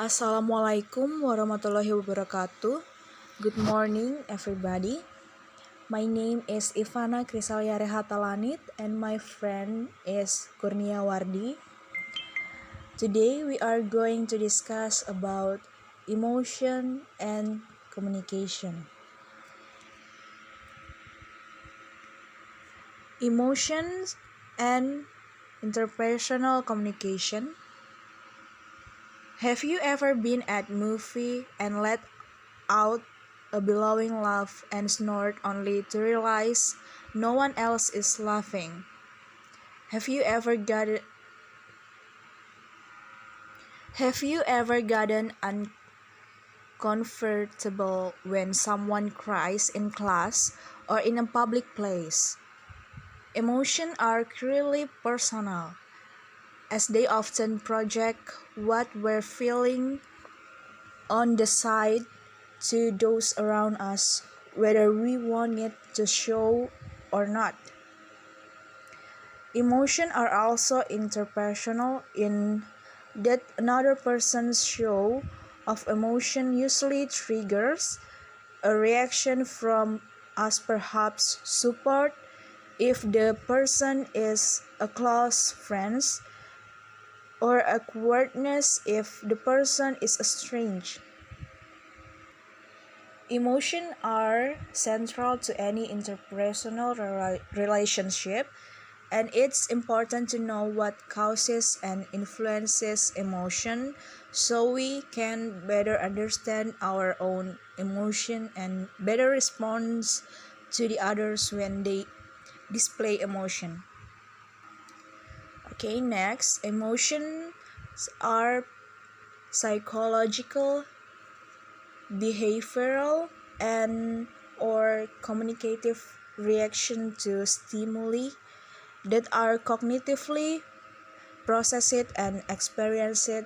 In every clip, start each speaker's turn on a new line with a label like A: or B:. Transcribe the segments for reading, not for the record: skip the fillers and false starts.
A: Assalamualaikum warahmatullahi wabarakatuh. Good morning, everybody. My name is Ivana Chrysalia Rehatalanit, and my friend is Kurniah Wardi. Today, we are going to discuss about emotion and communication. Emotions and interpersonal communication. Have you ever been at a movie and let out a bellowing laugh and snort only to realize no one else is laughing? Have you ever gotten uncomfortable when someone cries in class or in a public place? Emotions are clearly personal, as they often project what we're feeling on the side to those around us, whether we want it to show or not. Emotions are also interpersonal in that another person's show of emotion usually triggers a reaction from us, perhaps support if the person is a close friend, or awkwardness if the person is estranged. Emotions are central to any interpersonal relationship, and it's important to know what causes and influences emotion so we can better understand our own emotion and better respond to the others when they display emotion. Okay, next, emotions are psychological, behavioral, and or communicative reaction to stimuli that are cognitively processed and experienced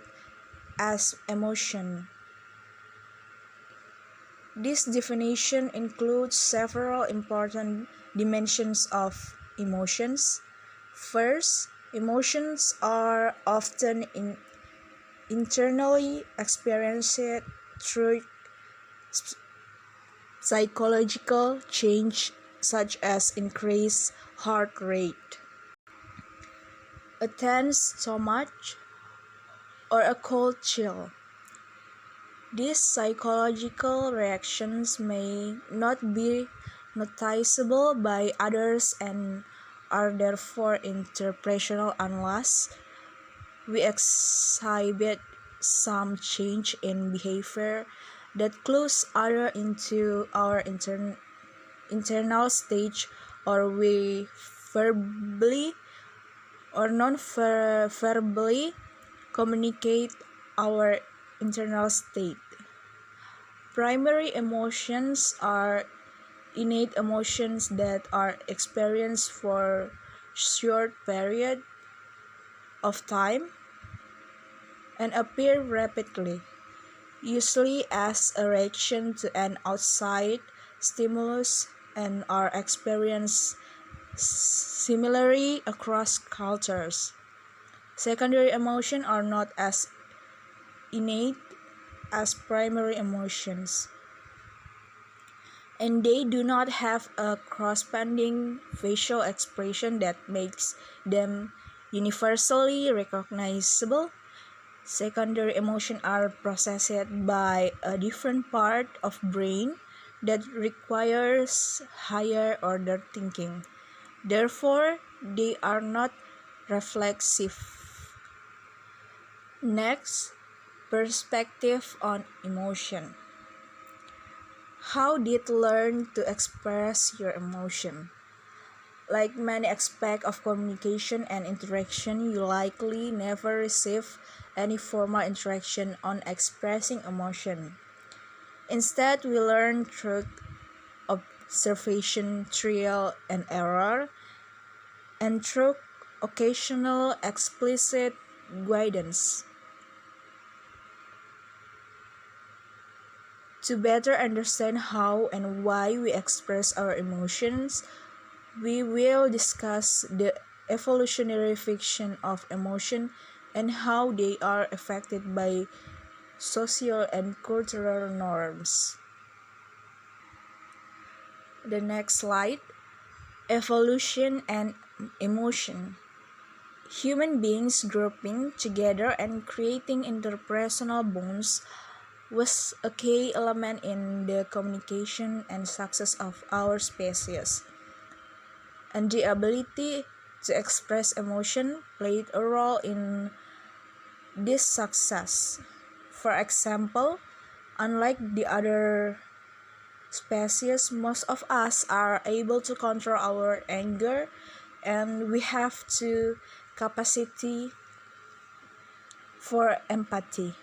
A: as emotion. This definition includes several important dimensions of emotions. First, emotions are often internally experienced through psychological change such as increased heart rate, a tense stomach, or a cold chill. These psychological reactions may not be noticeable by others and are therefore interpersonal unless we exhibit some change in behavior that clues others into our internal state, or we verbally or non-verbally communicate our internal state. Primary emotions are innate emotions that are experienced for short period of time and appear rapidly, usually as a reaction to an outside stimulus, and are experienced similarly across cultures. Secondary emotions are not as innate as primary emotions, and they do not have a corresponding facial expression that makes them universally recognizable. Secondary emotions are processed by a different part of brain that requires higher order thinking. Therefore, they are not reflexive. Next, perspective on emotion. How did you learn to express your emotion? Like many aspects of communication and interaction, you likely never receive any formal instruction on expressing emotion. Instead, we learn through observation, trial and error, and through occasional explicit guidance. To better understand how and why we express our emotions, we will discuss the evolutionary function of emotion and how they are affected by social and cultural norms. The next slide, evolution and emotion. Human beings grouping together and creating interpersonal bonds was a key element in the communication and success of our species. And the ability to express emotion played a role in this success. For example, unlike the other species, most of us are able to control our anger, and we have to capacity for empathy.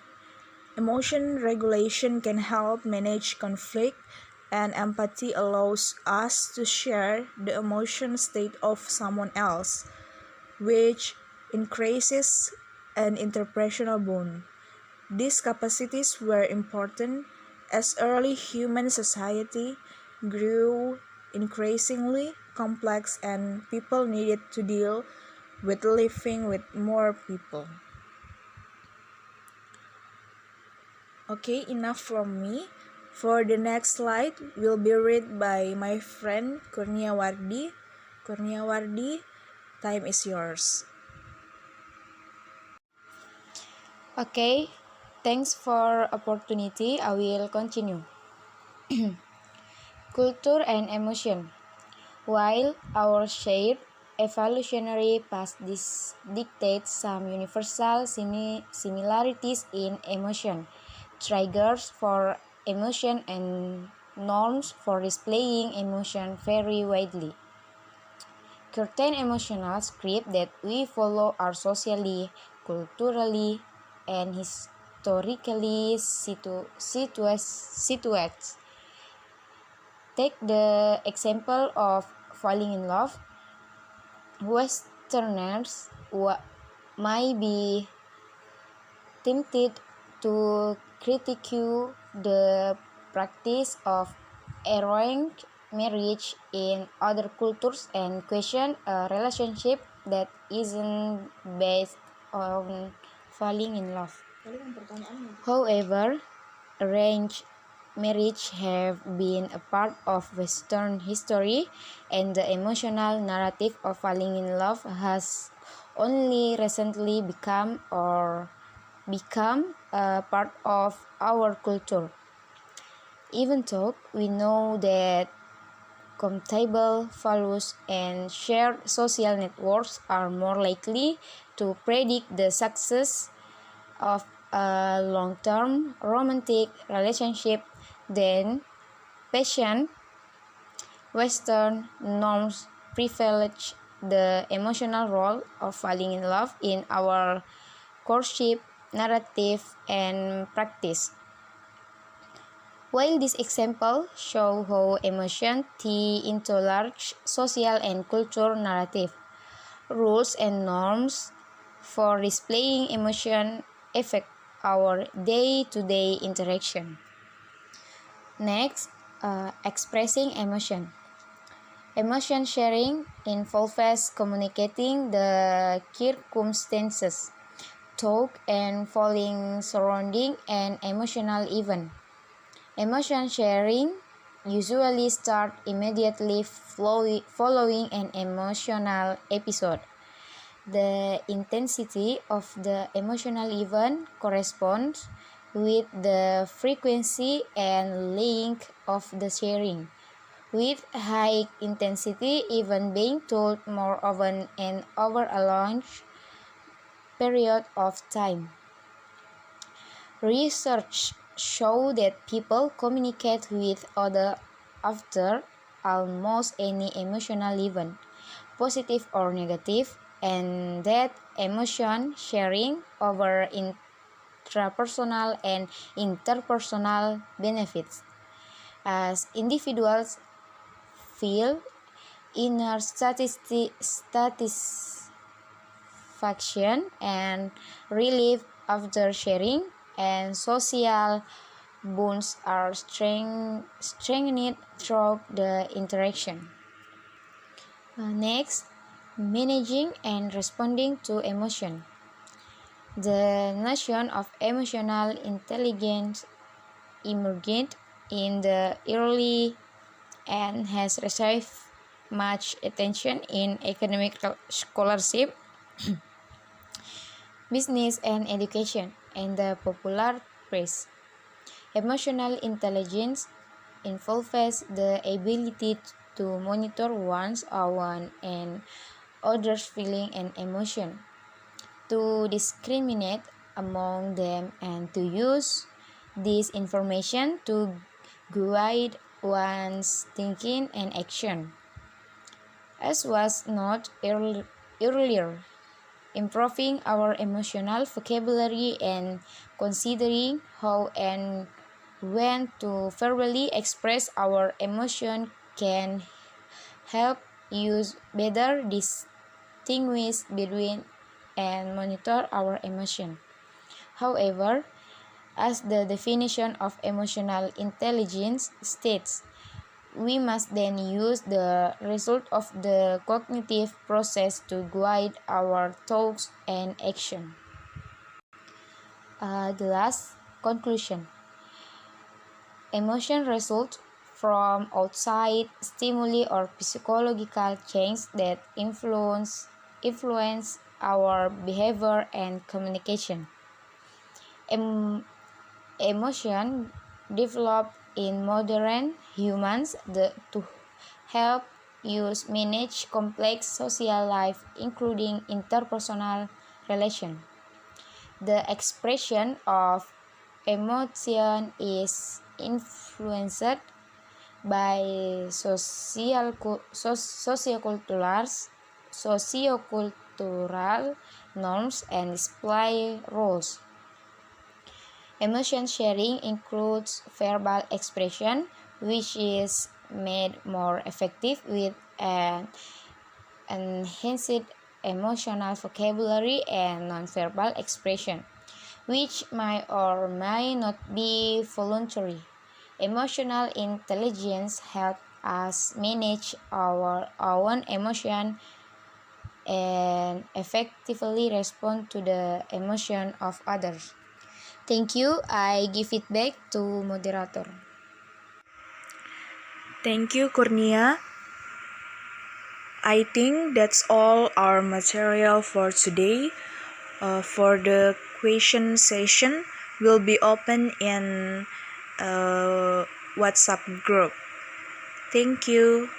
A: Emotion regulation can help manage conflict, and empathy allows us to share the emotion state of someone else, which increases an interpersonal bond. These capacities were important as early human society grew increasingly complex and people needed to deal with living with more people. Okay, enough from me. For the next slide will be read by my friend Kurniah Wardi. Kurniah Wardi, time is yours.
B: Okay, thanks for opportunity. I will continue. Culture and emotion. While our shared evolutionary past dictates some universal similarities in emotion, triggers for emotion and norms for displaying emotion vary widely. Certain emotional scripts that we follow are socially, culturally, and historically situated. Take the example of falling in love. Westerners might be tempted to critique the practice of arranged marriage in other cultures and question a relationship that isn't based on falling in love. However, arranged marriage have been a part of Western history, and the emotional narrative of falling in love has only recently become a part of our culture. Even though we know that compatible values and shared social networks are more likely to predict the success of a long-term romantic relationship than passion, Western norms privilege the emotional role of falling in love in our courtship narrative and practice. While this example show how emotion tie into large social and cultural narrative, rules and norms for displaying emotion affect our day-to-day interaction. Next, expressing emotion. Emotion sharing involves communicating the circumstances, thought and feeling surrounding an emotional event. Emotion sharing usually starts immediately following an emotional episode. The intensity of the emotional event corresponds with the frequency and length of the sharing, with high intensity even being told more often and over a long period of time. Research shows that people communicate with others after almost any emotional event, positive or negative, and that emotion sharing over intrapersonal and interpersonal benefits. As individuals feel inner satisfaction and relief after sharing, and social bonds are strengthened through the interaction. Next, managing and responding to emotion. The notion of emotional intelligence emerged in the early and has received much attention in academic scholarship, business and education, and the popular press. Emotional intelligence involves the ability to monitor one's own and others' feeling and emotion, to discriminate among them, and to use this information to guide one's thinking and action. As was noted earlier, improving our emotional vocabulary and considering how and when to verbally express our emotion can help us better distinguish between and monitor our emotion. However, as the definition of emotional intelligence states, we must then use the result of the cognitive process to guide our thoughts and action. The last conclusion. Emotion results from outside stimuli or physiological change that influence our behavior and communication. Emotion developed in modern humans to help us manage complex social life, including interpersonal relations. The expression of emotion is influenced by sociocultural norms and display roles. Emotion sharing includes verbal expression, which is made more effective with an enhanced emotional vocabulary, and nonverbal expression, which may or may not be voluntary. Emotional intelligence helps us manage our own emotion and effectively respond to the emotion of others. Thank you. I give it back to moderator.
A: Thank you, Kurnia. I think that's all our material for today. For the question session will be open in WhatsApp group. Thank you.